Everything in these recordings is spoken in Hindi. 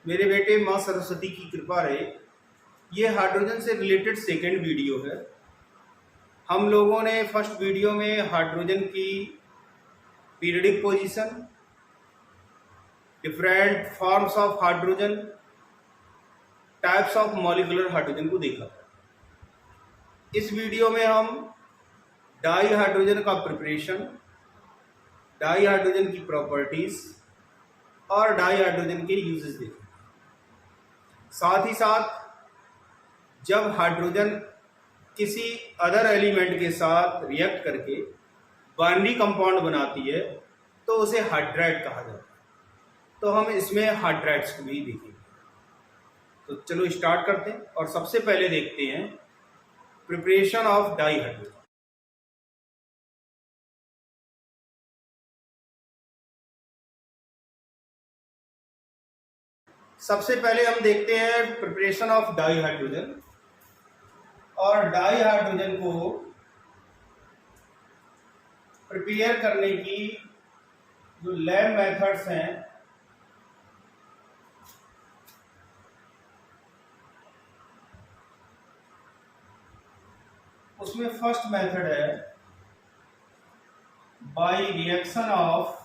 मेरे बेटे माँ सरस्वती की कृपा रहे। ये हाइड्रोजन से रिलेटेड सेकेंड वीडियो है। हम लोगों ने फर्स्ट वीडियो में हाइड्रोजन की periodic position, different forms of hydrogen, types of molecular hydrogen को देखा था। इस वीडियो में हम डाई हाइड्रोजन का प्रिपरेशन, डाई हाइड्रोजन की प्रॉपर्टीज और डाई हाइड्रोजन के यूजेस देखेंगे। साथ ही साथ जब हाइड्रोजन किसी अदर एलिमेंट के साथ रिएक्ट करके बाइनरी कंपाउंड बनाती है तो उसे हाइड्राइड कहा जाता है। तो हम इसमें हाइड्राइड्स को भी देखेंगे। तो चलो स्टार्ट करते हैं और सबसे पहले देखते हैं प्रिपरेशन ऑफ डाई हाइड्रोजन। सबसे पहले हम देखते हैं प्रिपरेशन ऑफ डाई हाइड्रोजन। और डाई हाइड्रोजन को प्रिपेयर करने की जो लैब मेथड्स हैं उसमें फर्स्ट मेथड है by reaction of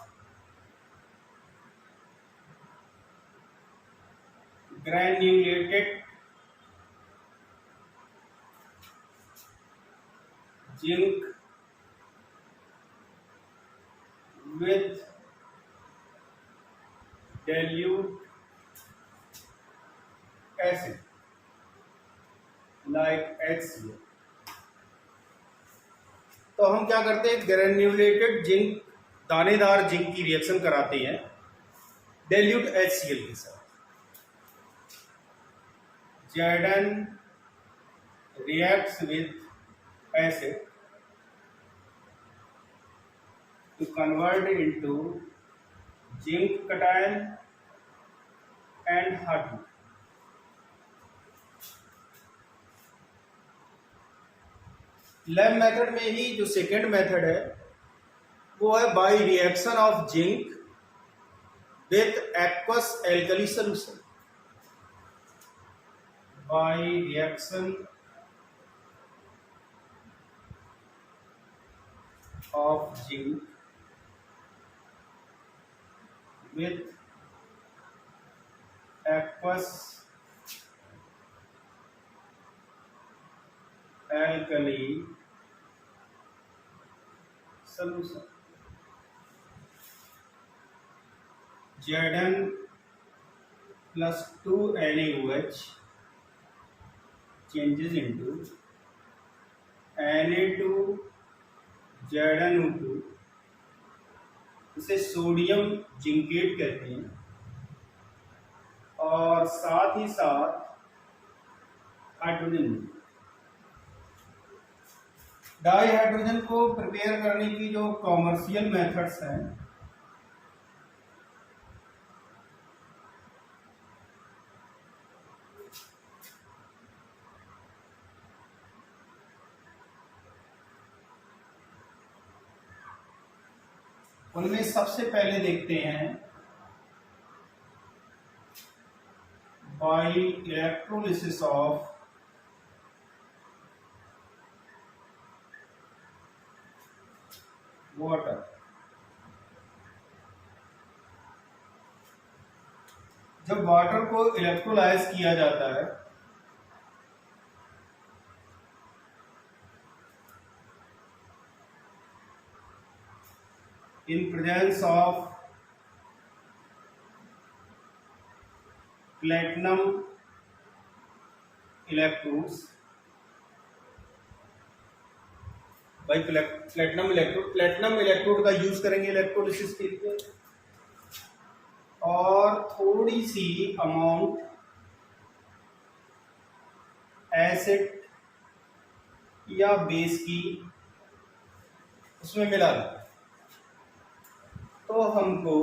granulated zinc with dilute acid like HCl। तो हम क्या करते हैं, ग्रेन्युलेटेड जिंक, दानेदार जिंक की रिएक्शन कराते हैं dilute HCl के साथ। Zn reacts with acid to convert into zinc cation and hydrogen। Lab method में ही जो सेकेंड मेथड है वो है by reaction of zinc with aqueous alkali solution. By reaction of zinc with aqueous alkali solution। Zn plus 2 NaOH changes into Na2 ZnO2, इसे सोडियम जिंकेट कहते हैं। और साथ ही साथ हाइड्रोजन। डाई हाइड्रोजन को प्रिपेयर करने की जो कॉमर्शियल मेथड्स हैं उनमें सबसे पहले देखते हैं बाय इलेक्ट्रोलिसिस ऑफ वाटर। जब वाटर को इलेक्ट्रोलाइज किया जाता है in presence of platinum electrodes, भाई प्लेटिनम इलेक्ट्रोड का यूज करेंगे इलेक्ट्रोलिसिस के लिए। और थोड़ी सी अमाउंट एसिड या बेस की उसमें मिला दें तो हमको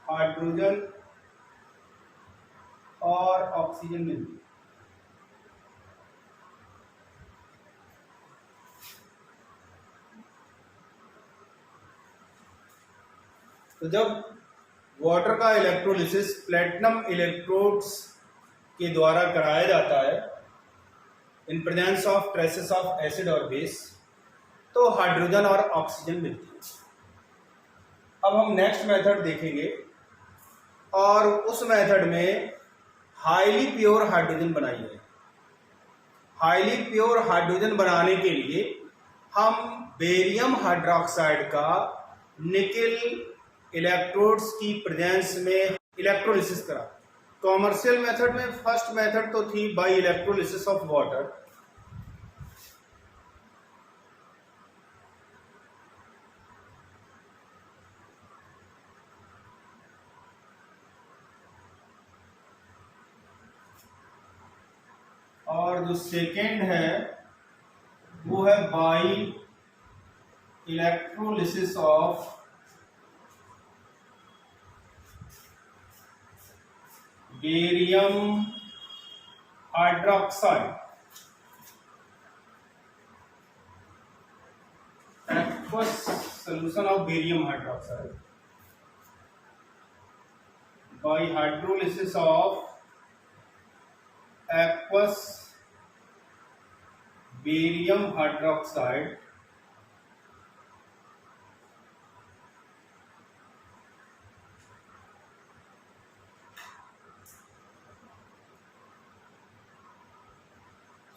हाइड्रोजन और ऑक्सीजन मिलती है। तो जब वाटर का इलेक्ट्रोलिसिस प्लेटिनम इलेक्ट्रोड्स के द्वारा कराया जाता है in presence of traces of acid और बेस, तो हाइड्रोजन और ऑक्सीजन मिलती है। अब हम नेक्स्ट मेथड देखेंगे और उस मेथड में हाईली प्योर हाइड्रोजन बनाई है। हाईली प्योर हाइड्रोजन बनाने के लिए हम बेरियम हाइड्रोक्साइड का निकेल इलेक्ट्रोड्स की प्रेजेंस में इलेक्ट्रोलिसिस करा। कॉमर्शियल मेथड में फर्स्ट मेथड तो थी बाय इलेक्ट्रोलिसिस ऑफ वाटर, और जो सेकेंड है वो है by electrolysis of barium hydroxide, aqueous solution of barium hydroxide by hydrolysis of aqueous barium hydroxide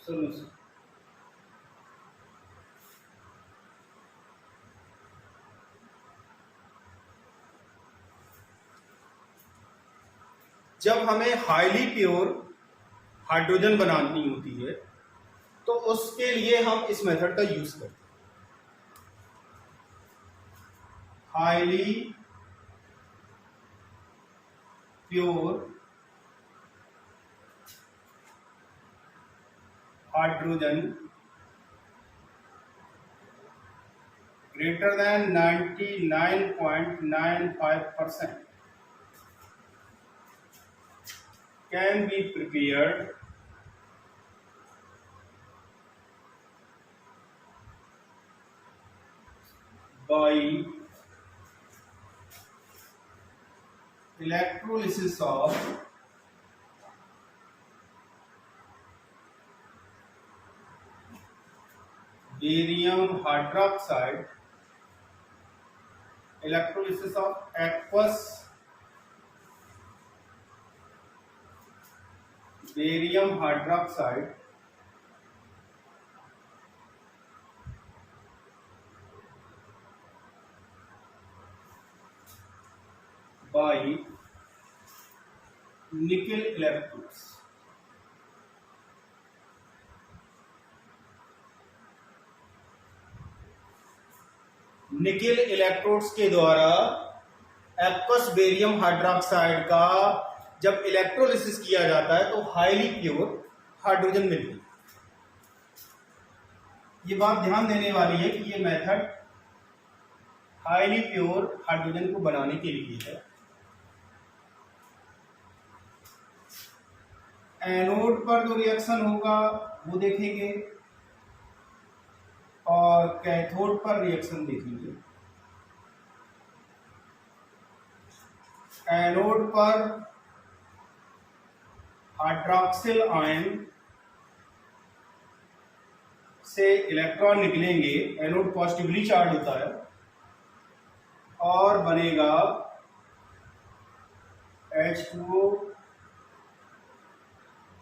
solution। जब हमें हाईली प्योर हाइड्रोजन बनानी होती है तो उसके लिए हम इस मेथड का यूज करते हैं। Highly pure hydrogen greater than 99.95% can be prepared by electrolysis of barium hydroxide, electrolysis of aqueous barium hydroxide by nickel electrodes। Nickel electrodes के द्वारा एक्वस बेरियम हाइड्रोक्साइड का जब इलेक्ट्रोलिसिस किया जाता है तो हाईली प्योर हाइड्रोजन मिलती है। ये बात ध्यान देने वाली है कि ये मेथड हाईली प्योर हाइड्रोजन को बनाने के लिए है। एनोड पर जो रिएक्शन होगा वो देखेंगे और कैथोड पर रिएक्शन देखेंगे। एनोड पर हाइड्रॉक्सिल आयन से इलेक्ट्रॉन निकलेंगे, एनोड पॉजिटिवली चार्ज होता है और बनेगा H2O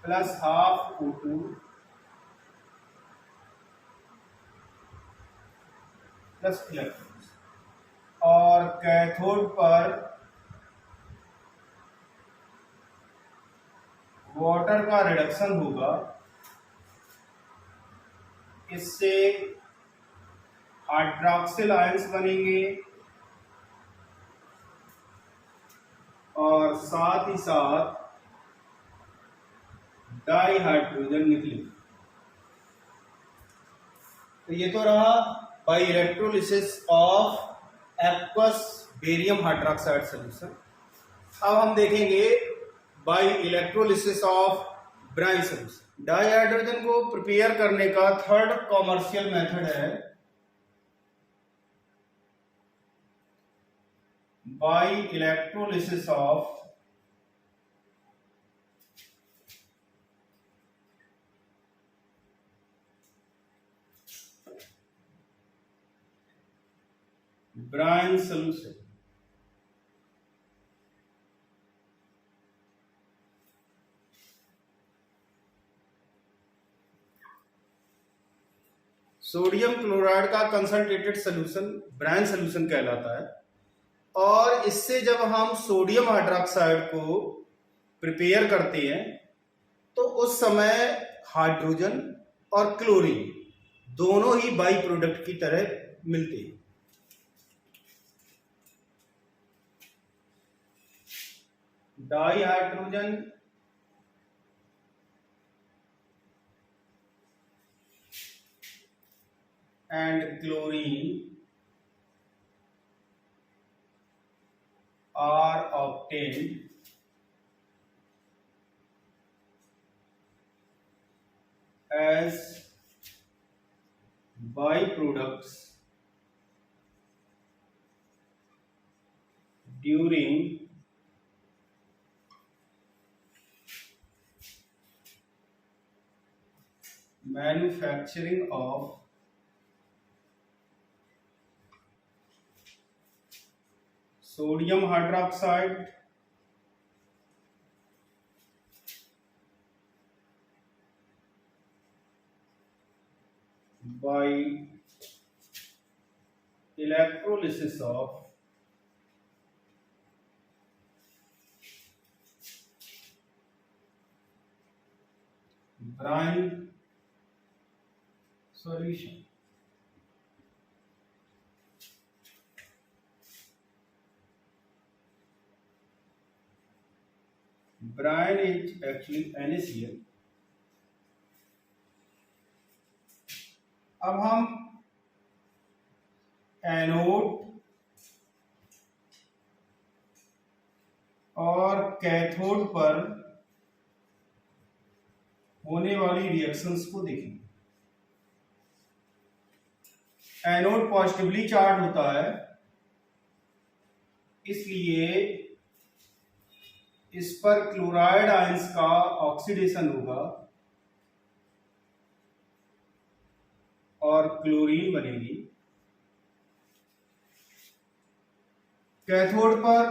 plus half O2 plus electrons. और कैथोड पर वाटर का रिडक्शन होगा, इससे हाइड्रॉक्सिल आयंस बनेंगे और साथ ही साथ डाई हाइड्रोजन निकलेंगे। तो ये तो रहा by electrolysis of aqueous barium hydroxide solution. अब हम देखेंगे by electrolysis of brine solution. Di hydrogen को प्रिपेयर करने का थर्ड कॉमर्शियल मेथड है by electrolysis of brine solution. Sodium chloride का कंसंट्रेटेड सोल्यूशन ब्राइन सोल्यूशन कहलाता है, और इससे जब हम सोडियम हाइड्रोक्साइड को प्रिपेयर करते हैं तो उस समय हाइड्रोजन और क्लोरीन दोनों ही बाई प्रोडक्ट की तरह मिलते हैं। Di hydrogen and chlorine are obtained as byproducts during manufacturing of sodium hydroxide by electrolysis of brine solution. Brine is actually NaCl. अब हम एनोड और कैथोड पर होने वाली रिएक्शंस को देखेंगे। एनोड पॉजिटिवली चार्ज होता है, इसलिए इस पर क्लोराइड आयंस का ऑक्सीडेशन होगा और क्लोरीन बनेगी। कैथोड पर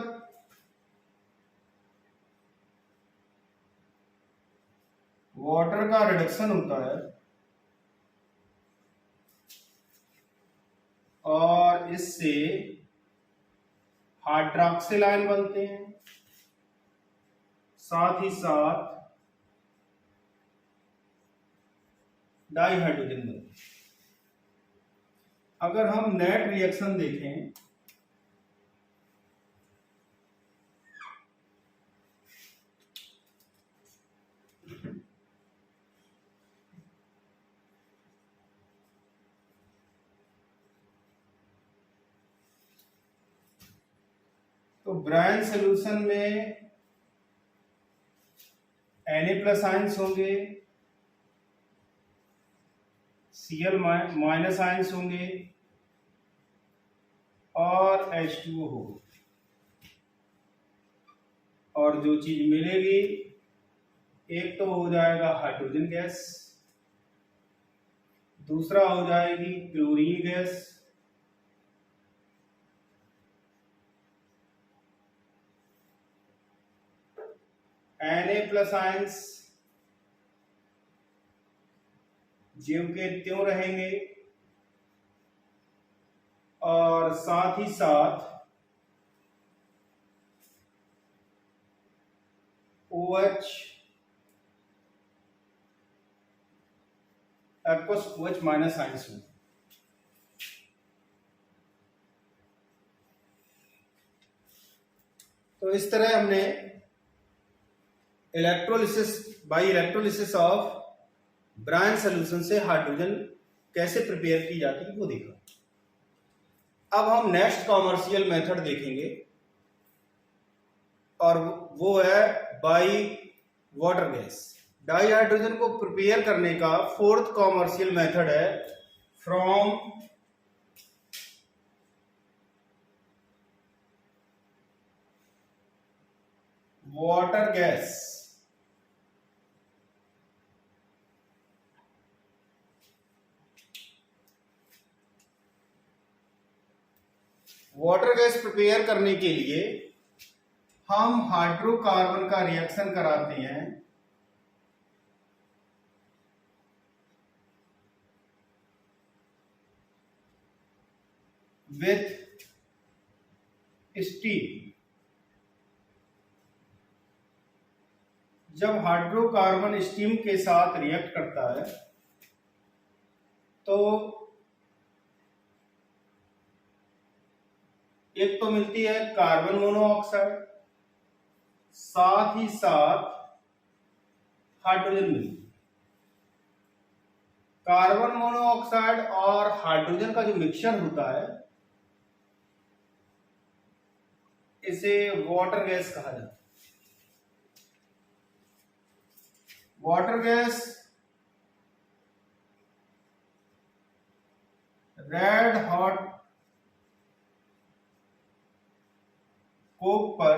वाटर का रिडक्शन होता है और इससे हाइड्रॉक्सिल आयन बनते हैं, साथ ही साथ डाइहाइड्रोजन बनते हैं। अगर हम नेट रिएक्शन देखें तो ब्राइन सोल्यूशन में Na+ आयंस होंगे, Cl- आयंस होंगे और H2O होगा, और जो चीज मिलेगी एक तो हो जाएगा हाइड्रोजन गैस, दूसरा हो जाएगी क्लोरीन गैस, Na+ आयंस ज्यों के त्यों रहेंगे और साथ ही साथ OH aqueous OH- आयंस होंगे। तो इस तरह हमने by electrolysis of brine solution से हाइड्रोजन कैसे प्रिपेयर की जाती है वो देखा। अब हम नेक्स्ट कॉमर्शियल मेथड देखेंगे और वो है by water gas. Die hydrogen को प्रिपेयर करने का फोर्थ कॉमर्शियल मेथड है फ्रॉम वाटर गैस प्रिपेयर करने के लिए हम हाइड्रोकार्बन का रिएक्शन कराते हैं विथ स्टीम। जब हाइड्रोकार्बन स्टीम के साथ रिएक्ट करता है तो एक तो मिलती है कार्बन मोनोऑक्साइड, साथ ही साथ हाइड्रोजन मिलती है। कार्बन मोनोऑक्साइड और हाइड्रोजन का जो मिक्सचर होता है इसे वाटर गैस कहा जाता है। Water gas red hot Coke पर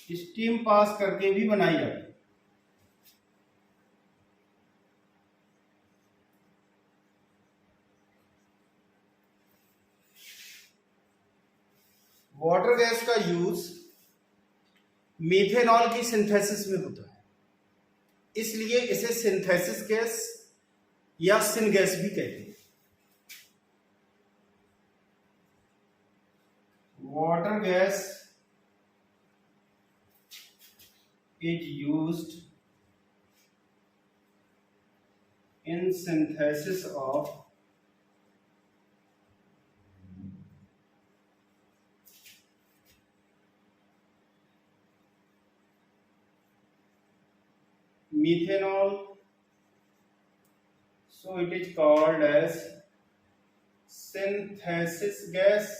स्टीम पास करके भी बनाई जाती है। वाटर गैस का यूज मीथेनॉल की सिंथेसिस में होता है, इसलिए इसे सिंथेसिस गैस या सिन गैस भी कहते हैं। Water gas is used in synthesis of methanol, so it is called as synthesis gas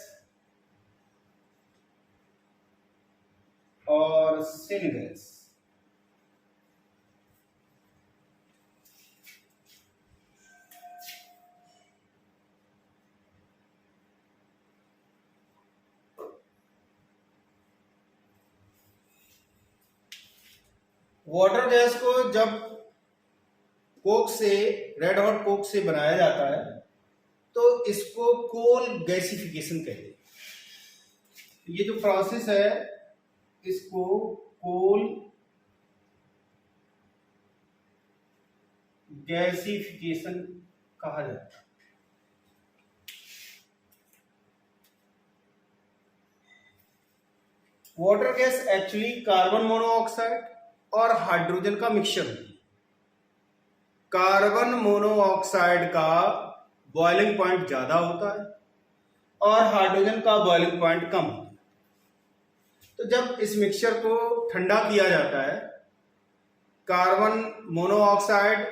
or syn gas। Water gas को जब कोक से, रेड हॉट कोक से बनाया जाता है तो इसको कोल गैसिफिकेशन कहते हैं। ये जो प्रोसेस है इसको कोल गैसिफिकेशन कहा जाता है। Water gas actually carbon monoxide और हाइड्रोजन का मिक्सचर है। कार्बन मोनोऑक्साइड का बॉइलिंग पॉइंट ज्यादा होता है और हाइड्रोजन का बॉइलिंग पॉइंट कम होता है। तो जब इस मिक्सचर को ठंडा किया जाता है, कार्बन मोनोऑक्साइड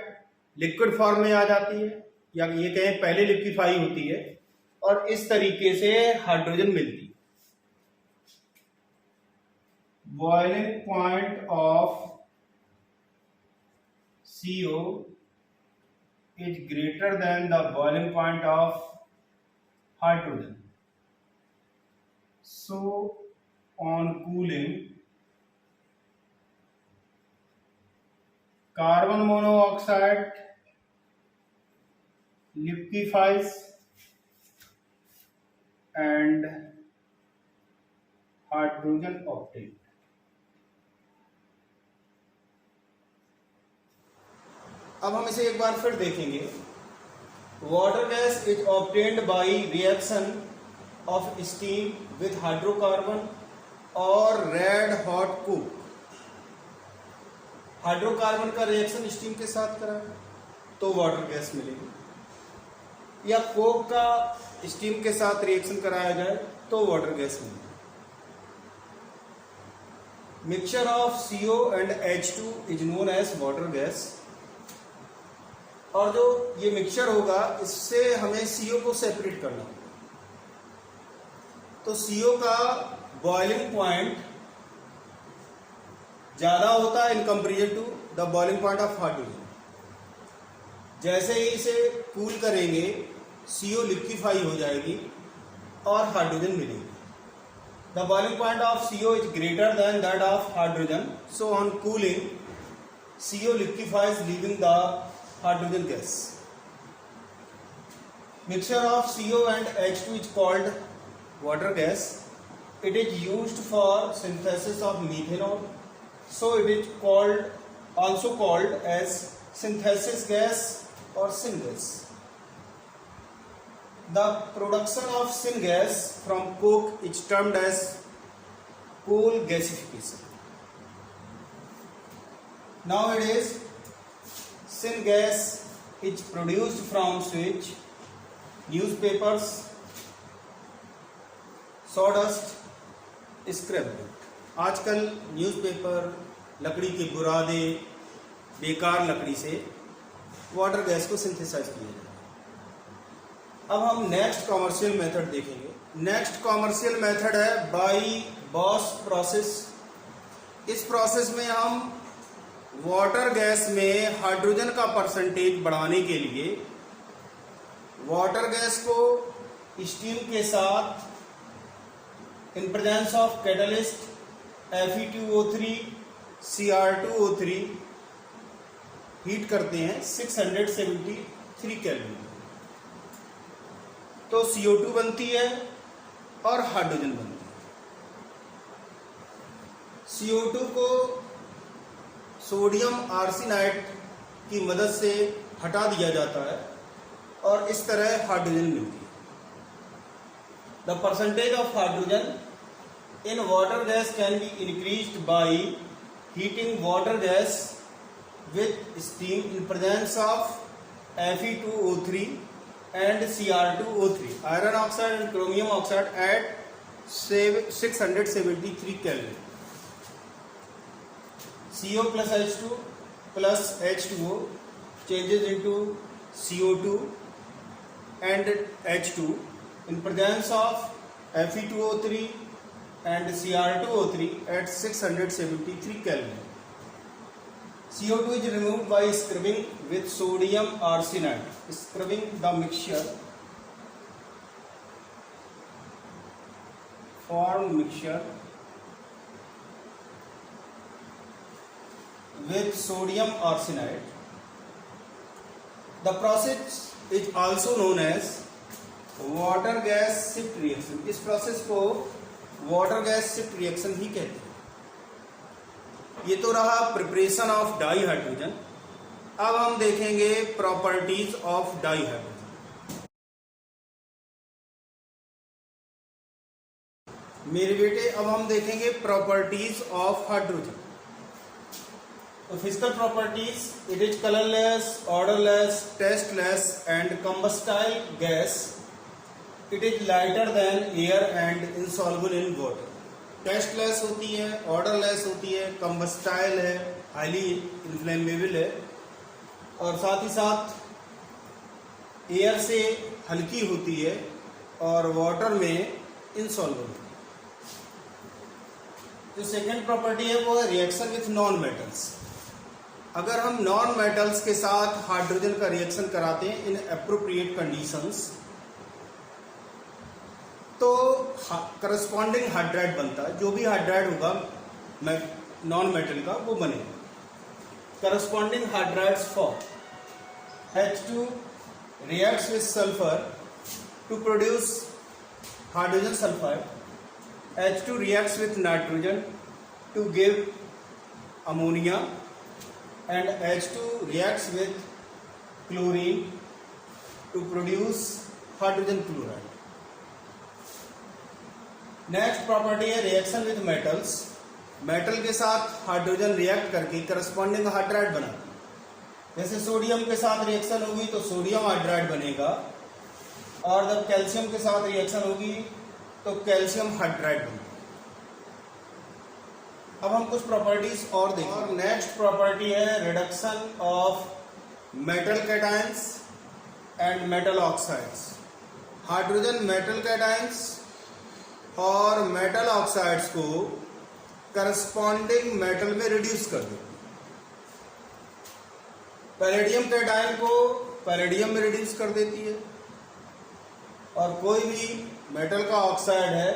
लिक्विड फॉर्म में आ जाती है, या ये कहें पहले लिक्विफाई होती है, और इस तरीके से हाइड्रोजन मिलती है। boiling point of CO is greater than the boiling point of hydrogen. So on cooling, carbon monoxide liquefies and hydrogen obtained। अब हम इसे एक बार फिर देखेंगे। Water gas is obtained by reaction of steam with hydrocarbon और रेड हॉट कोक। हाइड्रोकार्बन का रिएक्शन स्टीम के साथ करा तो वाटर गैस मिलेगी, या कोक का स्टीम के साथ रिएक्शन कराया जाए तो वाटर गैस मिलेगी। Mixture of CO and H2 is known as water gas. और जो ये मिक्सचर होगा इससे हमें CO को सेपरेट करना होगा। तो CO का बॉइलिंग पॉइंट ज्यादा होता है in comparison to the boiling point of hydrogen. जैसे ही इसे कूल करेंगे CO लिक्विफाई हो जाएगी और हाइड्रोजन मिलेगी। The boiling point of CO is greater than that of hydrogen. So on cooling, CO liquefies, leaving the hydrogen gas. Mixture of CO and H2 is called water gas. It is used for synthesis of methanol. So it is also called as synthesis gas or syngas. The production of syngas from coke is termed as coal gasification. Nowadays, syngas is produced from switch, newspapers, sawdust, scrapwood. आजकल न्यूज़पेपर, लकड़ी के बुरादे, बेकार लकड़ी से वाटर गैस को सिंथेसाइज किया जाता है। अब हम नेक्स्ट कॉमर्शियल मेथड देखेंगे। नेक्स्ट कॉमर्शियल मेथड है बाई बॉस प्रोसेस। इस प्रोसेस में हम वाटर गैस में हाइड्रोजन का परसेंटेज बढ़ाने के लिए वाटर गैस को स्टीम के साथ इन presence of catalyst Fe2O3 Cr2O3 heat करते हैं 673 केल्विन। तो CO2 बनती है और हाइड्रोजन बनती है। CO2 को सोडियम आर्सेनाइड की मदद से हटा दिया जाता है और इस तरह हाइड्रोजन मिलती है। The percentage of hydrogen in water gas can be increased by heating water gas with steam in presence of Fe2O3 and Cr2O3, iron oxide and chromium oxide at 673 Kelvin. CO plus H2 plus H2O changes into CO2 and H2 in presence of Fe2O3 and Cr2O3 at 673 Kelvin. CO2 is removed by scrubbing with sodium arsenide. Scrubbing the mixture form mixture with sodium arsenide. The process is also known as water gas shift reaction. इस प्रोसेस को वाटर गैस शिफ्ट रिएक्शन ही कहते हैं। ये तो रहा प्रिपरेशन ऑफ डाई हाइड्रोजन। अब हम देखेंगे प्रॉपर्टीज ऑफ डाई हाइड्रोजन। मेरे बेटे अब हम देखेंगे प्रॉपर्टीज ऑफ हाइड्रोजन। तो physical properties, it is colourless, odourless, tasteless and combustible gas. It is lighter than air and insoluble in water. Tasteless होती है, ऑर्डरलेस होती है, कंबस्टाइल है, हाईली इन्फ्लेमेबल है और साथ ही साथ एयर से हल्की होती है और वाटर में इनसॉल्युबल होती है। जो सेकेंड प्रॉपर्टी है वो है रिएक्शन विथ नॉन मेटल्स। अगर हम नॉन मेटल्स के साथ हाइड्रोजन का रिएक्शन कराते हैं इन एप्रोप्रिएट कंडीशंस तो करस्पॉन्डिंग हाइड्राइड बनता है। जो भी हाइड्राइड होगा नॉन मेटल का वो बनेगा। Corresponding hydrides for H2 reacts with sulfur to produce hydrogen sulfide. H2 reacts with nitrogen to give ammonia and H2 reacts with chlorine to produce hydrogen chloride. Next property है रिएक्शन विथ मेटल्स। मेटल के साथ हाइड्रोजन रिएक्ट करके करस्पॉन्डिंग हाइड्राइड बनाता है। जैसे सोडियम के साथ रिएक्शन होगी तो सोडियम हाइड्राइड बनेगा और जब कैल्शियम के साथ रिएक्शन होगी तो कैल्शियम हाइड्राइड बनेगा। अब हम कुछ प्रॉपर्टीज और देखें। नेक्स्ट प्रॉपर्टी है reduction of metal cations and metal oxides. Hydrogen metal cations और मेटल ऑक्साइड्स को करस्पॉन्डिंग मेटल में रिड्यूस कर देते हैं। पैलेडियम कैटायन को पैलेडियम में रिड्यूस कर देती है और कोई भी मेटल का ऑक्साइड है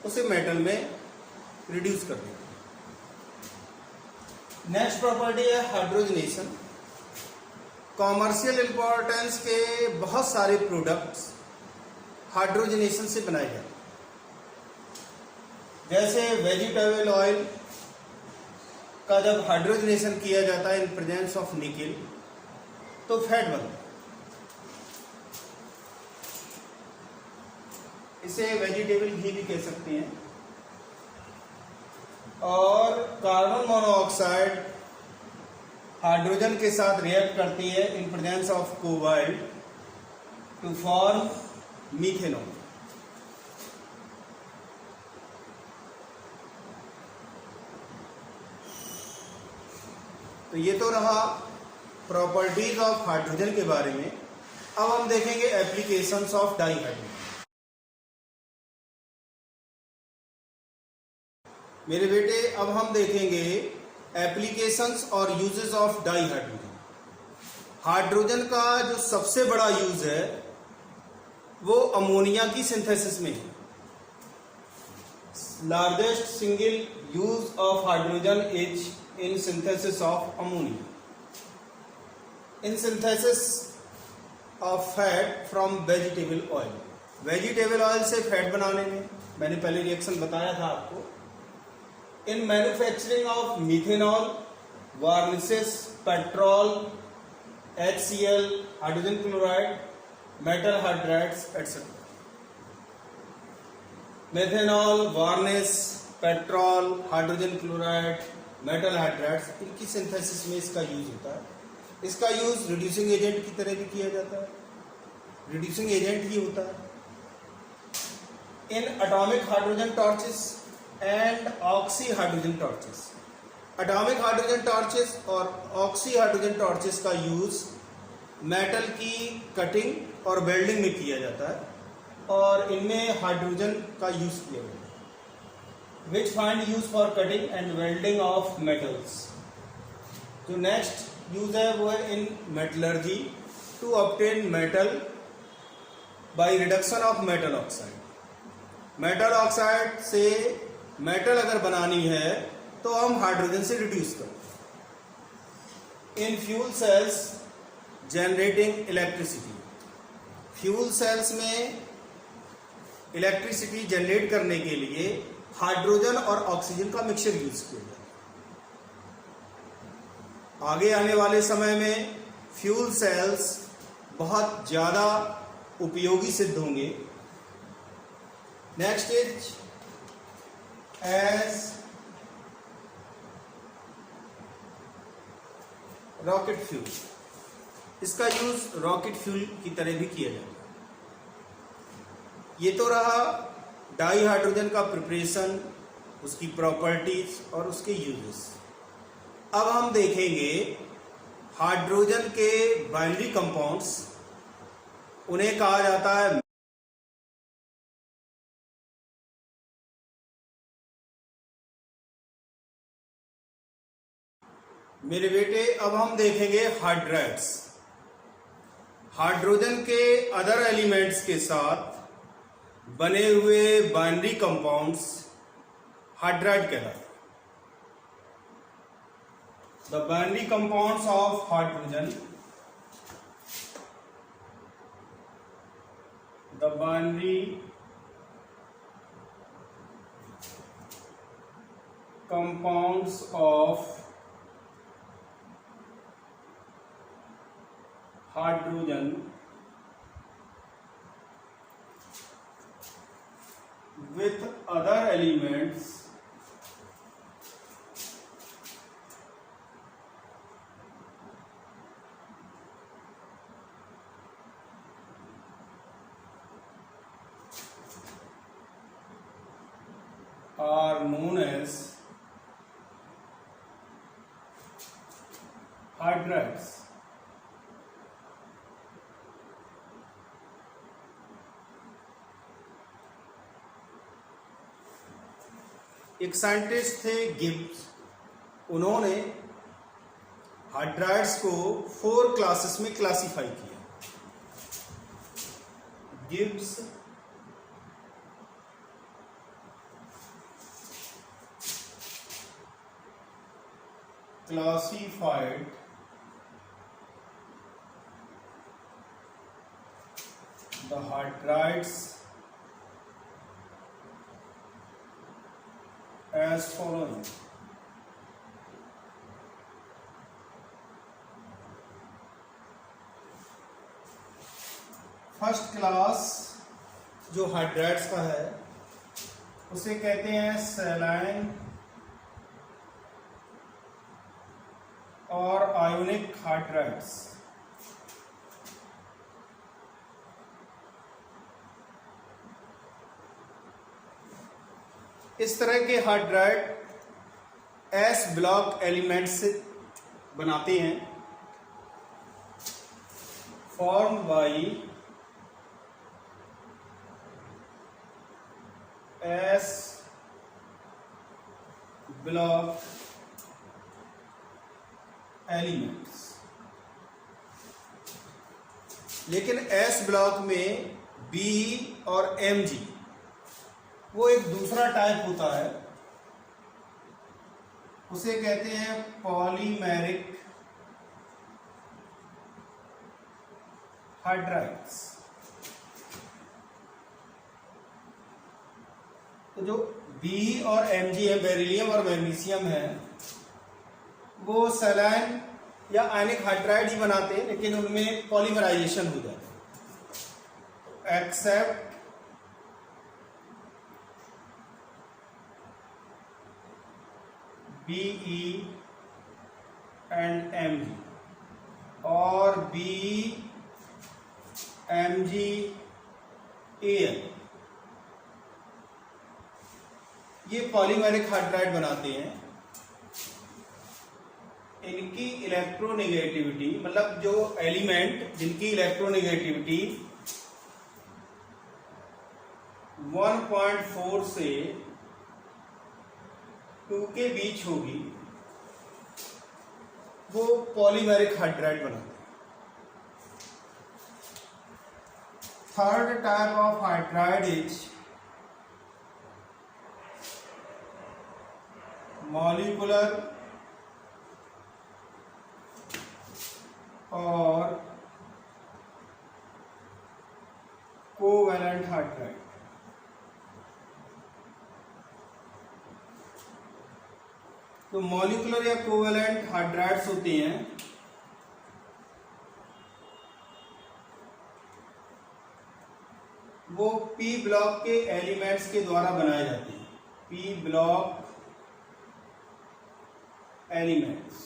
उसे मेटल में रिड्यूस कर देते हैं। नेक्स्ट प्रॉपर्टी है हाइड्रोजनेशन। कॉमर्शियल इंपॉर्टेंस के बहुत सारे प्रोडक्ट्स हाइड्रोजनेशन से बनाए जाते हैं, जैसे वेजिटेबल ऑयल का जब हाइड्रोजनेशन किया जाता है इन प्रेजेंस ऑफ निकेल तो फैट बनता है, इसे वेजिटेबल घी भी कह सकते हैं। और कार्बन मोनोऑक्साइड हाइड्रोजन के साथ रिएक्ट करती है in presence of cobalt to form methanol. तो ये तो रहा प्रॉपर्टीज ऑफ हाइड्रोजन के बारे में। अब हम देखेंगे एप्लीकेशंस ऑफ डाईहाइड्रोजन। मेरे बेटे अब हम देखेंगे एप्लीकेशंस और यूजेस ऑफ डाईहाइड्रोजन। हाइड्रोजन का जो सबसे बड़ा यूज है वो अमोनिया की सिंथेसिस में है। Largest single use of hydrogen is in synthesis of ammonia, in synthesis of fat from vegetable oil. Vegetable oil से फैट बनाने में मैंने पहले रिएक्शन बताया था आपको। In manufacturing of methanol, varnishes, petrol, HCl, hydrogen chloride, metal hydrides etcetera. Methanol, varnish, petrol, hydrogen chloride, metal hydrides, इनकी सिंथेसिस में इसका यूज होता है। इसका यूज रिड्यूसिंग एजेंट की तरह भी किया जाता है, रिड्यूसिंग एजेंट ही होता है। In atomic hydrogen torches and oxy hydrogen torches. Atomic hydrogen torches और ऑक्सी हाइड्रोजन टॉर्चेस का यूज मेटल की कटिंग और वेल्डिंग में किया जाता है और इनमें हाइड्रोजन का यूज किया जाता है। Which find use for cutting and welding of metals. जो नेक्स्ट यूज है वो है in metallurgy to obtain metal by reduction of metal oxide. Metal oxide से मेटल अगर बनानी है तो हम हाइड्रोजन से रिड्यूस करते हैं। In fuel cells generating electricity. Fuel cells में इलेक्ट्रिसिटी जनरेट करने के लिए हाइड्रोजन और ऑक्सीजन का मिक्सचर यूज किया जाता है। आगे आने वाले समय में फ्यूल सेल्स बहुत ज्यादा उपयोगी सिद्ध होंगे। Next is as rocket fuel. इसका यूज रॉकेट फ्यूल की तरह भी किया जाता है। ये तो रहा डाई हाइड्रोजन का प्रिपरेशन, उसकी प्रॉपर्टीज और उसके यूजेस। अब हम देखेंगे हाइड्रोजन के बाइनरी कंपाउंड्स, उन्हें कहा जाता है मेरे बेटे। अब हम देखेंगे हाइड्राइड्स। हाइड्रोजन के अदर एलिमेंट्स के साथ बने हुए बाइनरी कंपाउंड्स हाइड्राइड कहलाते हैं। The binary compounds of hydrogen, the binary compounds of hydrogen with other elements are known as hydrides. एक साइंटिस्ट थे गिब्स, उन्होंने हाइड्राइड्स को 4 क्लासेस में क्लासिफाई किया। Gibbs classified the hydrides as following. First class जो हाइड्राइड्स का है उसे कहते हैं सैलाइन और आयोनिक हाइड्राइड्स। इस तरह के हाइड्राइड एस ब्लॉक एलिमेंट्स से बनाते हैं, form by S block elements. लेकिन एस ब्लॉक में बी और एम जी वो एक दूसरा टाइप होता है, उसे कहते हैं पॉलीमेरिक हाइड्राइड्स। तो जो बी और एम जी है, बेरिलियम और मैग्नीशियम है, वो सैलाइन या आयनिक हाइड्राइड ही बनाते हैं, लेकिन उनमें पॉलीमराइजेशन हो जाता है। एक्सेप्ट BE and MG और BMgAl, ये पॉलीमेरिक हाइड्राइड बनाते हैं। इनकी इलेक्ट्रोनेगेटिविटी, मतलब जो एलिमेंट जिनकी इलेक्ट्रोनेगेटिविटी 1.4 से 2 के बीच होगी, वो पॉलीमेरिक हाइड्राइड बनाते हैं। Third type of hydride is molecular और कोवैलेंट हाइड्राइड। तो मॉलिक्यूलर या कोवैलेंट हाइड्राइड्स होते हैं, वो पी ब्लॉक के एलिमेंट्स के द्वारा बनाए जाते हैं। P block elements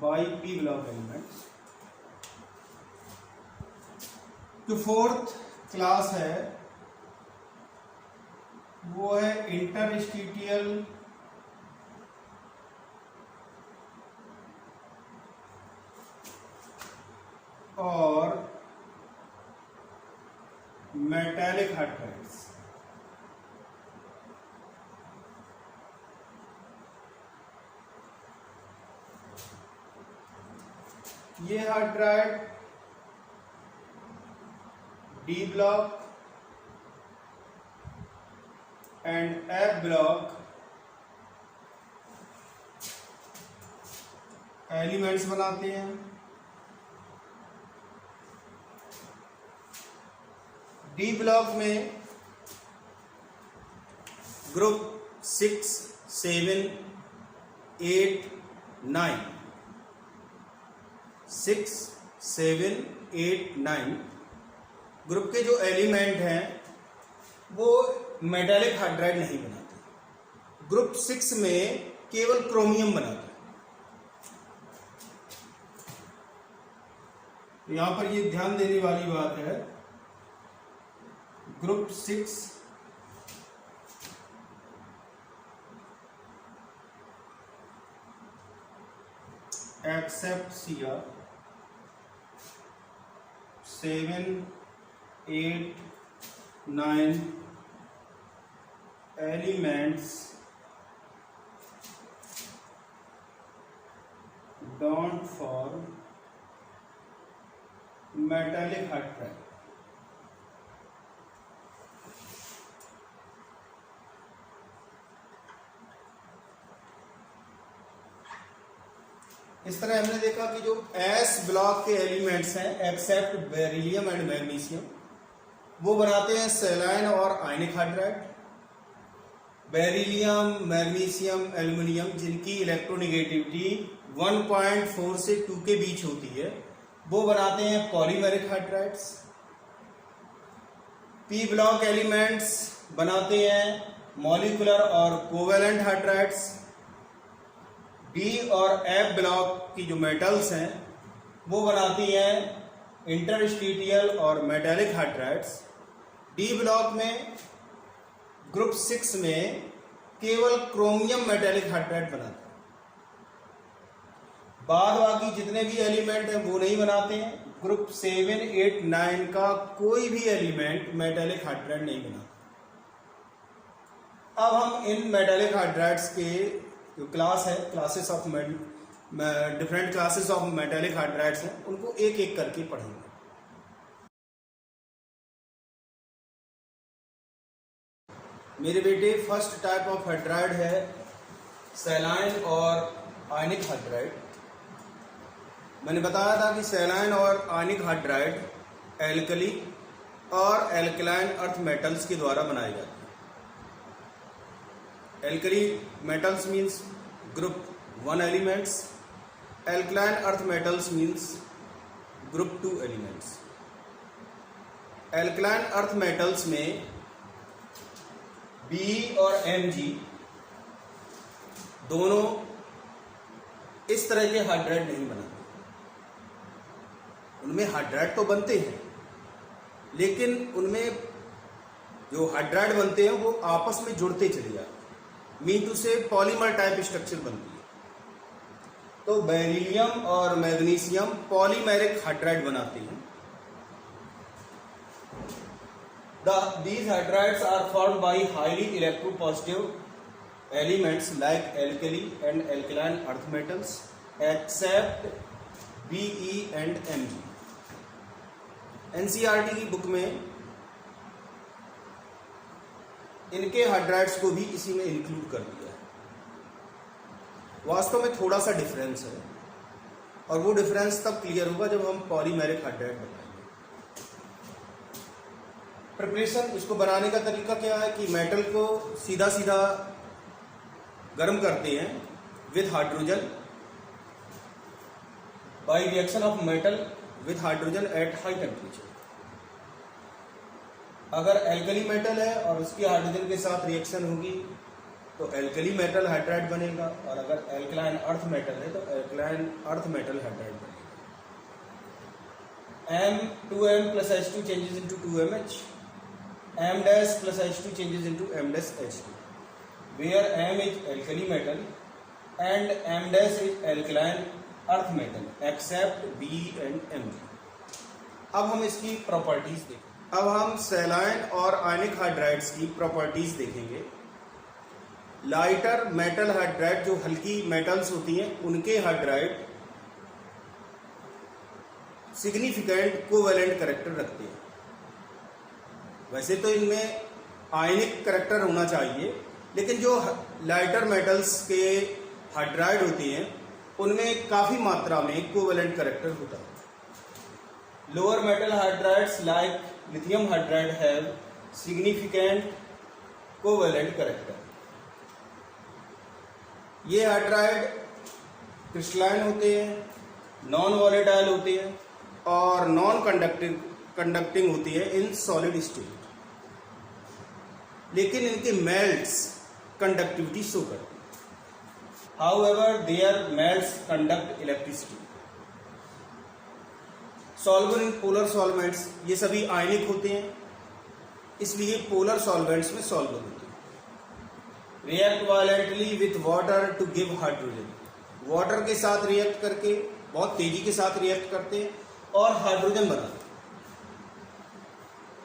by P block elements. जो फोर्थ क्लास है वो है इंटरस्टिशियल और मेटालिक हाइड्राइड्स। ये hydride D block and F block elements बनाते हैं। डी ब्लॉक में ग्रुप 6, 7, 8, 9 6, 7, 8, 9 ग्रुप के जो एलिमेंट हैं वो मेटालिक हाइड्राइड नहीं बनाते। ग्रुप 6 में केवल क्रोमियम बनाते हैं। यहां पर ये ध्यान देने वाली बात है, group 6 accept Cr, 7, 8, 9 elements don't form metallic hydride. इस तरह हमने देखा कि जो एस ब्लॉक के एलिमेंट्स हैं एक्सेप्ट बेरिलियम एंड मैग्नीशियम, वो बनाते हैं सेलाइन और आयनिक हाइड्राइड। बेरिलियम, मैग्नीशियम, एल्युमिनियम जिनकी इलेक्ट्रोनेगेटिविटी 1.4 से 2 के बीच होती है, वो बनाते हैं polymeric hydrides. P block elements बनाते हैं मॉलिक्यूलर और कोवेलेंट हाइड्राइड्स। डी और एफ ब्लॉक की जो मेटल्स हैं वो बनाती हैं इंटरस्टीटियल और मेटेलिक हाइड्राइड्स। डी ब्लॉक में ग्रुप 6 में केवल क्रोमियम मेटेलिक हाइड्राइड बनाते हैं। बाद बाकी जितने भी एलिमेंट हैं वो नहीं बनाते हैं। ग्रुप 7, 8, 9 का कोई भी एलिमेंट मेटेलिक हाइड्राइड नहीं बनाता। अब हम इन मेटेलिक हाइड्राइड्स के जो क्लास है, classes of different classes of metallic hydrides हैं, उनको एक एक करके पढ़ेंगे। मेरे बेटे फर्स्ट टाइप ऑफ हाइड्राइड है सेलाइन और आयनिक हाइड्राइड। मैंने बताया था कि सेलाइन और आयनिक हाइड्राइड एल्कली और एल्कलाइन अर्थ मेटल्स के द्वारा बनाए जाते हैं। Alkali metals means group 1 elements, alkaline earth metals means group 2 elements. Alkaline earth metals में बी और Mg दोनों इस तरह के हाइड्राइड नहीं बनाते। उनमें हाइड्राइड तो बनते हैं, लेकिन उनमें जो हाइड्राइड बनते हैं वो आपस में जुड़ते चले जाते हैं, मीन टू से पॉलीमर टाइप स्ट्रक्चर बनती है। तो बेरिलियम और मैग्नीशियम पॉलीमेरिक हाइड्राइड बनाते हैं। These hydrides are formed by highly electropositive elements like alkali and alkaline earth metals except Be and Mg। NCERT की बुक में इनके हाइड्राइड्स को भी इसी में इंक्लूड कर दिया है। वास्तव में थोड़ा सा डिफरेंस है और वो डिफरेंस तब क्लियर होगा जब हम पॉलीमेरिक हाइड्राइड बताएंगे। प्रिपरेशन, इसको बनाने का तरीका क्या है कि मेटल को सीधा सीधा गर्म करते हैं with hydrogen by reaction of metal with hydrogen at high temperature. अगर एल्कली मेटल है और उसकी हाइड्रोजन के साथ रिएक्शन होगी तो एल्कली मेटल हाइड्राइड बनेगा, और अगर एल्कलाइन अर्थ मेटल है तो एल्कलाइन अर्थ मेटल हाइड्राइड बनेगा। M2M plus H2 changes into 2MH, M dash plus H2 changes into M dash H2, where M is alkali metal and M dash is alkaline earth metal except B and Mg। अब हम इसकी प्रॉपर्टीज देखें। अब हम सेलाइन और आयनिक हाइड्राइड्स की प्रॉपर्टीज देखेंगे। लाइटर मेटल हाइड्राइड, जो हल्की मेटल्स होती हैं, उनके हाइड्राइड सिग्निफिकेंट कोवेलेंट कैरेक्टर रखते हैं। वैसे तो इनमें आयनिक कैरेक्टर होना चाहिए, लेकिन जो लाइटर मेटल्स के हाइड्राइड होते हैं उनमें काफी मात्रा में कोवेलेंट कैरेक्टर होता है। Lower metal hydrides like lithium hydride have significant covalent character. ये हाइड्राइड क्रिस्टलाइन होते हैं, नॉन वॉलेटाइल होते हैं और नॉन कंडक्टिंग होती है इन सॉलिड स्टेट, लेकिन इनके मेल्ट्स कंडक्टिविटी शो करते हैं। However their melts conduct electricity. Soluble in polar solvents, ये सभी आयनिक होते हैं, इसलिए पोलर सॉल्वेंट्स में सॉल्वर होते हैं। React violently with water to give hydrogen, water के साथ रिएक्ट करके बहुत तेजी के साथ रिएक्ट करते हैं और हाइड्रोजन बनाते हैं।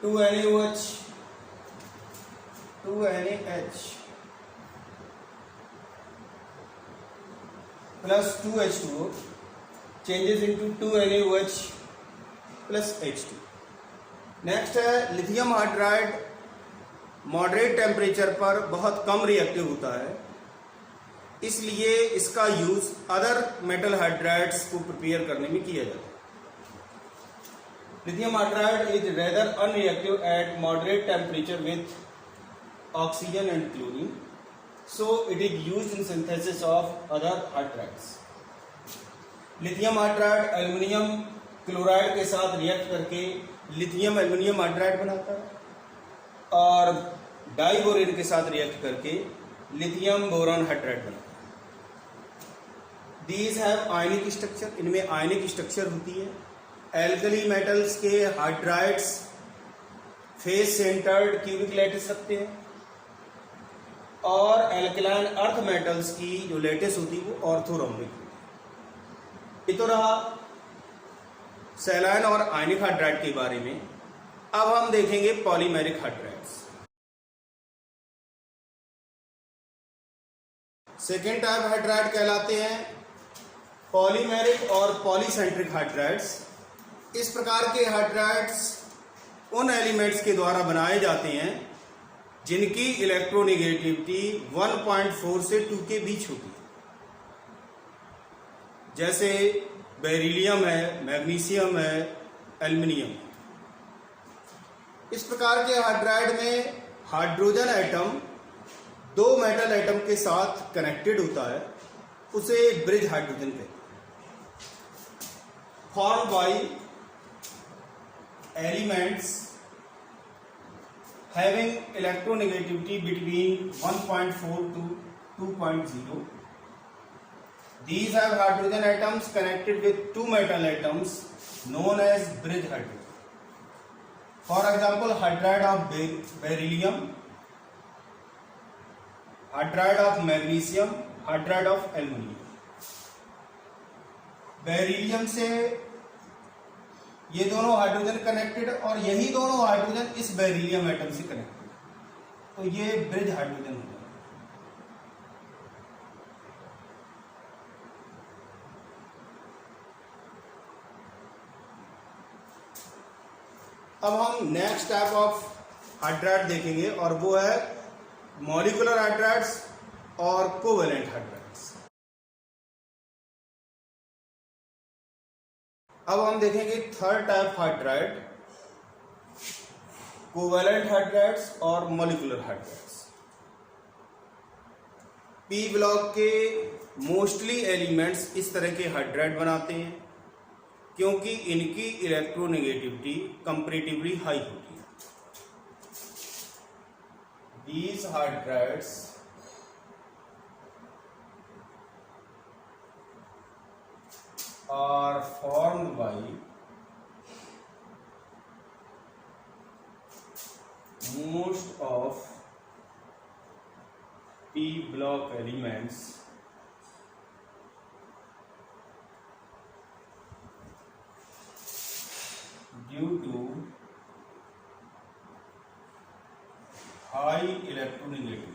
2NaOH, 2NaH plus 2H2O changes into 2NaOH plus H2। Next है लिथियम हाइड्राइड। मॉडरेट टेम्परेचर पर बहुत कम रिएक्टिव होता है, इसलिए इसका यूज अदर मेटल हाइड्राइड्स को प्रिपेयर करने में किया जाता है। Lithium hydride is rather unreactive eight moderate temperature with oxygen and chlorine, so it is used in synthesis of other hydrides. Lithium hydride aluminium chloride के साथ रिएक्ट करके लिथियम एल्युमिनियम हाइड्राइड बनाता है और डाइबोरेन के साथ रिएक्ट करके लिथियम बोरॉन हाइड्राइड बनाता है। दीज हैव आयनिक स्ट्रक्चर, इनमें आयनिक स्ट्रक्चर होती है। एल्कली मेटल्स के hydrides face centred cubic lattice रखते हैं और एल्कलाइन अर्थ मेटल्स की जो लैटिस होती है वो ऑर्थोरोम्बिक होती है। ये तो रहा सैलाइन और आयनिक हाइड्राइड के बारे में। अब हम देखेंगे polymeric hydrides. Second type hydride कहलाते हैं पॉलीमेरिक और पॉलीसेंट्रिक हाइड्राइड्स। इस प्रकार के हाइड्राइड्स उन एलिमेंट्स के द्वारा बनाए जाते हैं जिनकी इलेक्ट्रोनेगेटिविटी 1.4 से 2 के बीच होती है, जैसे बेरिलियम है, मैग्नीशियम है, एल्युमिनियम है। इस प्रकार के हाइड्राइड में हाइड्रोजन एटम दो मेटल एटम के साथ कनेक्टेड होता है, उसे ब्रिज हाइड्रोजन कहते हैं। Form by elements having electronegativity between 1.4 to 2.0. These have hydrogen atoms connected with two metal atoms known as bridge hydrogen. For example, hydride of beryllium, hydride of magnesium, hydride of aluminium. Beryllium से ये दोनों हाइड्रोजन कनेक्टेड और यही दोनों हाइड्रोजन इस बेरिलियम एटम से कनेक्टेड, तो ये ब्रिज हाइड्रोजन हो जाएगा। अब हम नेक्स्ट टाइप ऑफ हाइड्राइड देखेंगे और वो है मॉलिक्यूलर हाइड्राइड्स और कोवेलेंट हाइड्राइड्स। अब हम देखेंगे third type hydride, covalent hydrides और मॉलिक्यूलर हाइड्राइड्स। पी ब्लॉक के मोस्टली एलिमेंट्स इस तरह के हाइड्राइड बनाते हैं क्योंकि इनकी इलेक्ट्रोनेगेटिविटी कंपैरेटिवली हाई होती है। These hydrides are formed by most of P block elements due to high electronegativity.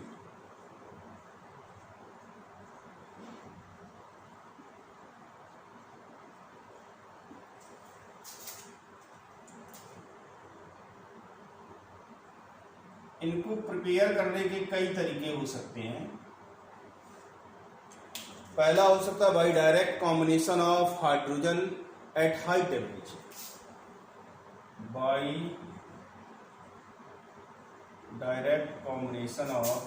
इनको प्रिपेयर करने के कई तरीके हो सकते हैं। पहला हो सकता है by direct combination of hydrogen at high temperature, by direct combination of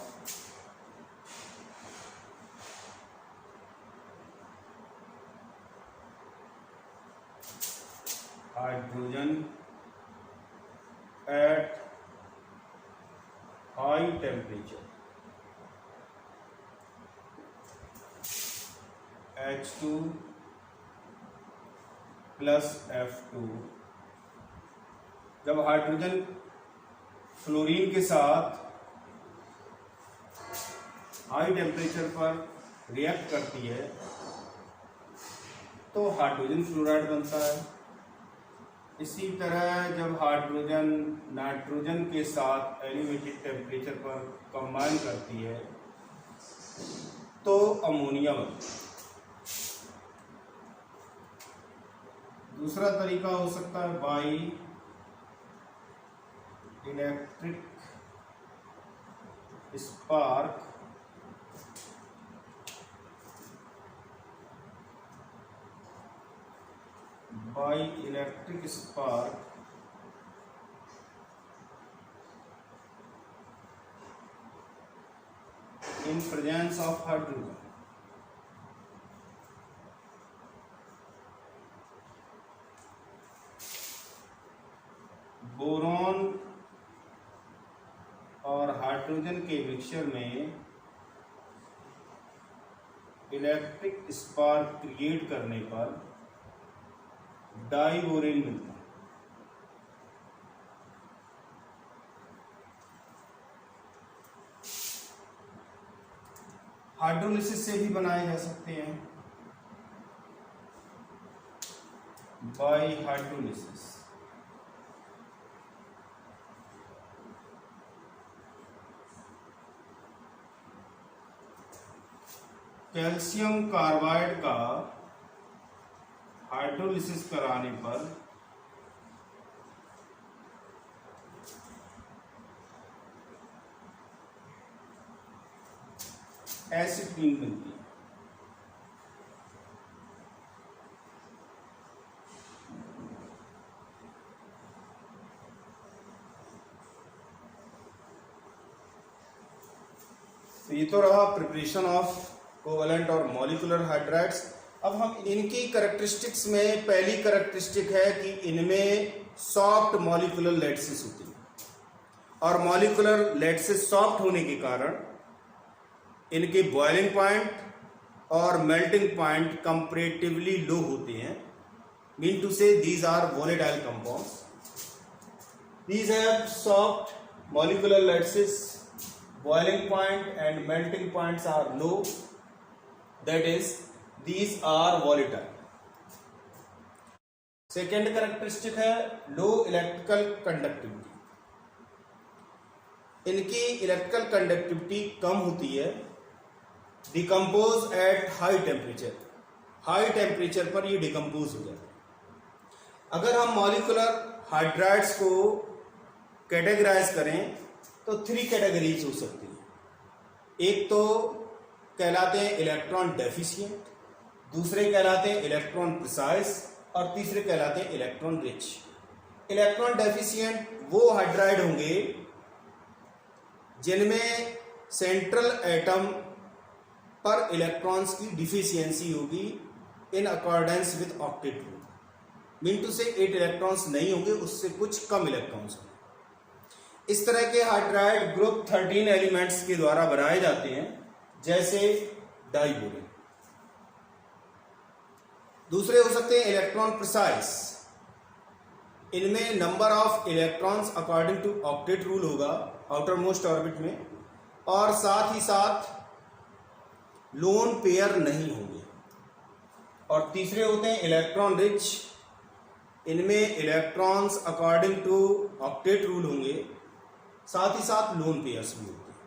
hydrogen at high temperature H2 plus F2। जब हाइड्रोजन फ्लोरीन के साथ हाई टेम्परेचर पर रिएक्ट करती है तो हाइड्रोजन फ्लोराइड बनता है। इसी तरह जब हाइड्रोजन नाइट्रोजन के साथ एलिवेटेड टेम्परेचर पर कंबाइन करती है तो अमोनिया बनता है। दूसरा तरीका हो सकता है by electric spark by electric spark in presence of hydrogen. Boron और हाइड्रोजन के मिक्सचर में इलेक्ट्रिक स्पार्क क्रिएट करने पर डाइबोरेन मिलता है। हाइड्रोलिसिस से भी बनाए जा सकते हैं, बाय हाइड्रोलिसिस। कैल्शियम कार्बाइड का हाइड्रोलिसिस कराने पर एसिटिलीन बनती है। तो ये तो रहा प्रिपरेशन ऑफ कोवैलेंट और मॉलिक्यूलर हाइड्राइड्स। अब हम इनकी कैरेक्टरिस्टिक्स में पहली कैरेक्टरिस्टिक है कि इनमें सॉफ्ट मॉलिक्यूलर लैटिसेस होती है, और मॉलिक्यूलर लैटिसेस सॉफ्ट होने के कारण इनके बॉइलिंग पॉइंट और मेल्टिंग पॉइंट कंपैरेटिवली लो होते हैं। Mean to say these are volatile compounds, these have soft molecular lattices, boiling point and melting points are low, that is these are volatile. Second characteristic है लो इलेक्ट्रिकल कंडक्टिविटी। इनकी इलेक्ट्रिकल कंडक्टिविटी कम होती है, decompose eight high temperature. High temperature पर ये डिकम्पोज हो जाता है। अगर हम मॉलिक्यूलर हाइड्राइड्स को कैटेगराइज करें तो 3 कैटेगरीज हो सकती हैं। एक तो कहलाते हैं इलेक्ट्रॉन डेफिशिएंट, दूसरे कहलाते हैं इलेक्ट्रॉन प्रिसाइज, और तीसरे कहलाते हैं इलेक्ट्रॉन रिच। इलेक्ट्रॉन डेफिशिएंट वो हाइड्राइड होंगे जिनमें सेंट्रल एटम पर इलेक्ट्रॉन्स की डिफिशियंसी होगी in accordance with octet rule. Mean to से 8 इलेक्ट्रॉन्स नहीं होंगे, उससे कुछ कम इलेक्ट्रॉन्स होंगे। इस तरह के हाइड्राइड ग्रुप 13 एलिमेंट्स के द्वारा बनाए जाते हैं, जैसे डाइबोरेन। दूसरे हो सकते हैं इलेक्ट्रॉन प्रिसाइज। इनमें number of electrons according to octet rule होगा आउटर मोस्ट ऑर्बिट में, और साथ ही साथ लोन पेयर नहीं होंगे। और तीसरे होते हैं इलेक्ट्रॉन रिच। इनमें electrons according to octet rule होंगे, साथ ही साथ लोन पेयर्स भी होते हैं।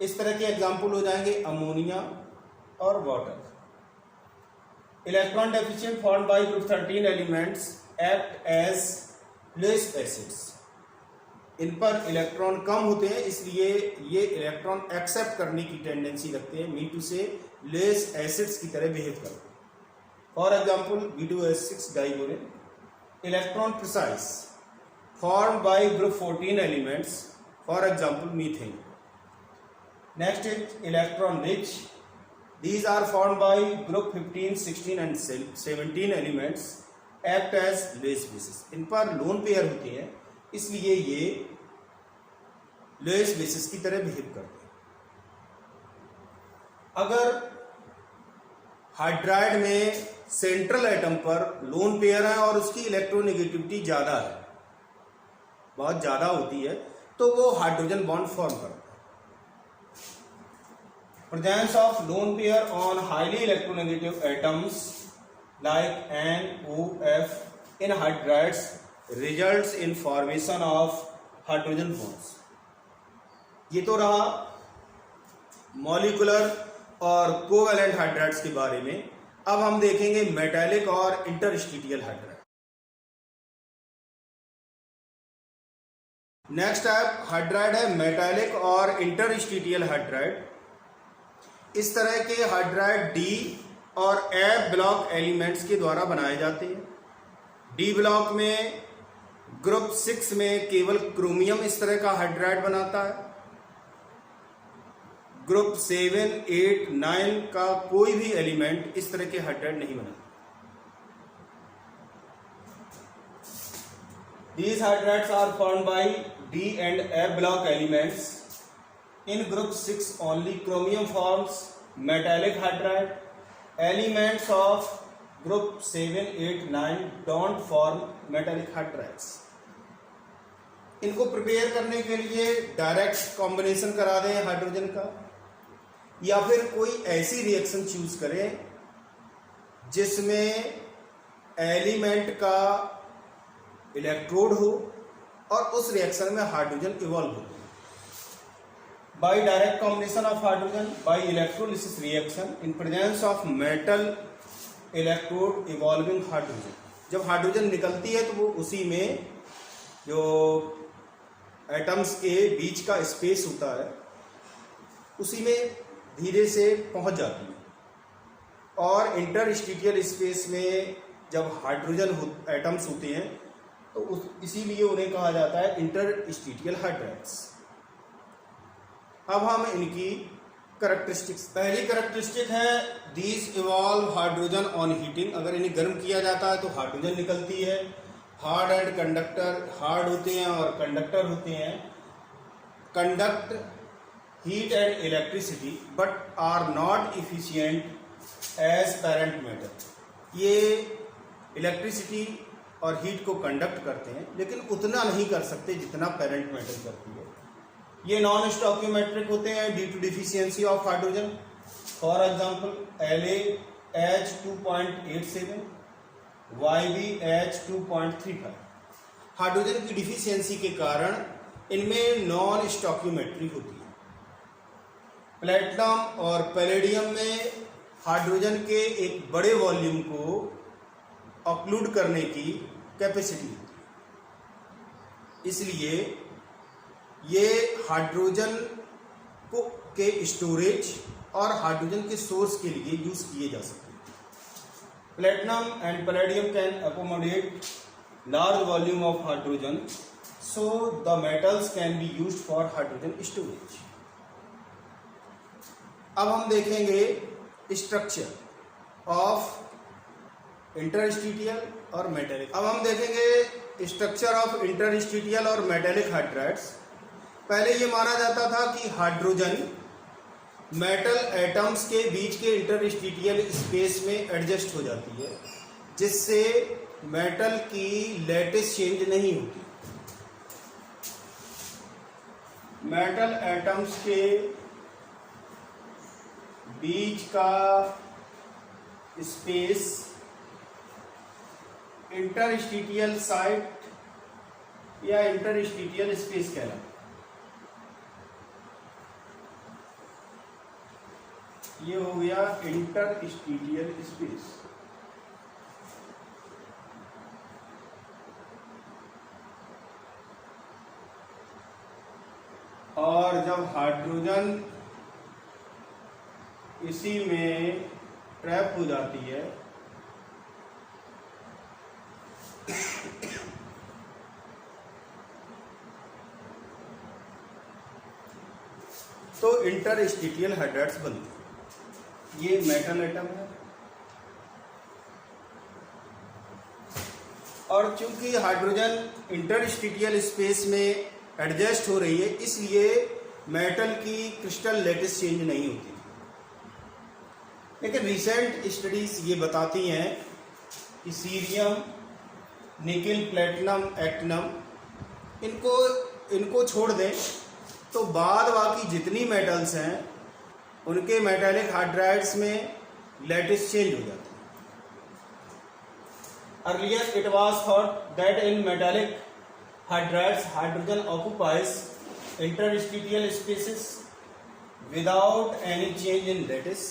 इस तरह के एग्जाम्पल हो जाएंगे अमोनिया और water. Electron deficient formed by group 13 elements act as Lewis acids. इन पर इलेक्ट्रॉन कम होते हैं, इसलिए ये इलेक्ट्रॉन एक्सेप्ट करने की टेंडेंसी रखते हैं, मीन टू से लुईस एसिड्स की तरह बिहेव करते हैं। For example B2H6 diborane. Electron precise formed by group 14 elements, for example methane. Next is electron rich. These are formed by group 15, 16 and 17 elements, act as Lewis bases. इन पर लोन पेयर होते हैं, इसलिए ये Lewis bases की तरह बिहेव करते हैं। अगर हाइड्राइड में सेंट्रल एटम पर लोन पेयर है और उसकी इलेक्ट्रोनेगेटिविटी ज्यादा है, बहुत ज्यादा होती है, तो वो हाइड्रोजन बॉन्ड फॉर्म करता है। Presence of lone pair on highly electronegative atoms like NOF in hydrides results in formation of hydrogen bonds. ये तो रहा मॉलिक्यूलर और कोवैलेंट हाइड्राइड्स के बारे में। अब हम देखेंगे मेटालिक और interstitial hydride. Next type hydride है मेटालिक और इंटरस्टिशियल हाइड्राइड। इस तरह के हाइड्राइड D और एफ ब्लॉक एलिमेंट्स के द्वारा बनाए जाते हैं। डी ब्लॉक में ग्रुप 6 में केवल क्रोमियम इस तरह का हाइड्राइड बनाता है। ग्रुप 7, 8, 9 का कोई भी एलिमेंट इस तरह के हाइड्राइड नहीं बनाता। These hydrides are formed by D and F block elements. In group 6 only chromium forms metallic hydride. Elements of group 7, 8, 9 don't form metallic hydrides. इनको प्रिपेयर करने के लिए डायरेक्ट कॉम्बिनेशन करा दें हाइड्रोजन का, या फिर कोई ऐसी रिएक्शन चूज करें जिसमें एलिमेंट का इलेक्ट्रोड हो और उस रिएक्शन में हाइड्रोजन इवॉल्व हो। By direct combination of hydrogen by electrolysis reaction in presence of metal electrode evolving hydrogen. जब हाइड्रोजन निकलती है तो वो उसी में जो एटम्स के बीच का स्पेस होता है उसी में धीरे से पहुंच जाती है। और इंटरस्टिशियल स्पेस में जब हाइड्रोजन एटम्स होते हैं तो इसीलिए उन्हें कहा जाता है इंटरस्टिशियल हाइड्राइड्स। अब हम इनकी करैक्टरिस्टिक्स, पहली करैक्टरिस्टिक है these evolve hydrogen on heating. अगर इन्हें गर्म किया जाता है तो हाइड्रोजन निकलती है। हार्ड एंड कंडक्टर, हार्ड होते हैं और कंडक्टर होते हैं। Conduct heat and electricity but are not efficient as parent metal. ये इलेक्ट्रिसिटी और हीट को कंडक्ट करते हैं लेकिन उतना नहीं कर सकते जितना पेरेंट मेटल करती है। ये नॉन स्टोइकियोमेट्रिक होते हैं due to deficiency of hydrogen. For example LaH 2.87, YbH 2.35। Hydrogen की डिफिशियंसी के कारण इनमें नॉन स्टोइकियोमेट्री होती है। प्लेटिनम और पैलेडियम में हाइड्रोजन के एक बड़े वॉल्यूम को ऑक्लूड करने की कैपेसिटी होती है, इसलिए ये हाइड्रोजन को के स्टोरेज और हाइड्रोजन के सोर्स के लिए यूज किए जा सकते हैं। Platinum and palladium can accommodate large volume of hydrogen, so the metals can be used for hydrogen storage. अब हम देखेंगे स्ट्रक्चर ऑफ इंटरस्टिशियल और मेटेलिक। अब हम देखेंगे स्ट्रक्चर ऑफ इंटरस्टिशियल और मेटेलिक हाइड्राइड्स। पहले ये माना जाता था कि हाइड्रोजन मेटल एटम्स के बीच के इंटरस्टिशियल स्पेस में एडजस्ट हो जाती है, जिससे मेटल की लैटिस चेंज नहीं होती। मेटल एटम्स के बीच का स्पेस इंटरस्टिशियल साइट या इंटरस्टिशियल स्पेस कहलाता है। ये हो गया इंटरस्टिशियल स्पेस। और जब हाइड्रोजन इसी में ट्रैप हो जाती है तो इंटरस्टिशियल हाइड्राइड्स बनते हैं। ये मेटल एटम है और चूंकि हाइड्रोजन इंटरस्टिशियल स्पेस में एडजस्ट हो रही है इसलिए मेटल की क्रिस्टल लैटिस चेंज नहीं होती। लेकिन रिसेंट स्टडीज ये बताती हैं कि सीरियम, निकिल, प्लेटिनम, एक्टिनम इनको छोड़ दें तो बाद बाकी जितनी मेटल्स हैं उनके मेटालिक हाइड्राइड्स में लैटिस चेंज हो जाती है। Earlier it was thought that in metallic hydrides hydrogen occupies interstitial spaces without any change in lattice.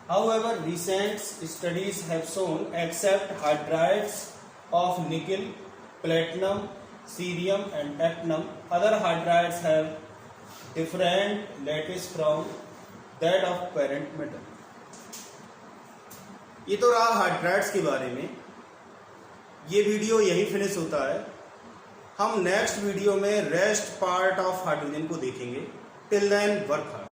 However, recent studies have shown except hydrides of nickel, platinum, cerium and actinum, other hydrides have different lattice from that of parent metal. ये तो रहा हाइड्राइड्स के बारे में। ये वीडियो यही फिनिश होता है। हम नेक्स्ट वीडियो में रेस्ट पार्ट ऑफ हाइड्रोजन को देखेंगे। Till then work hard.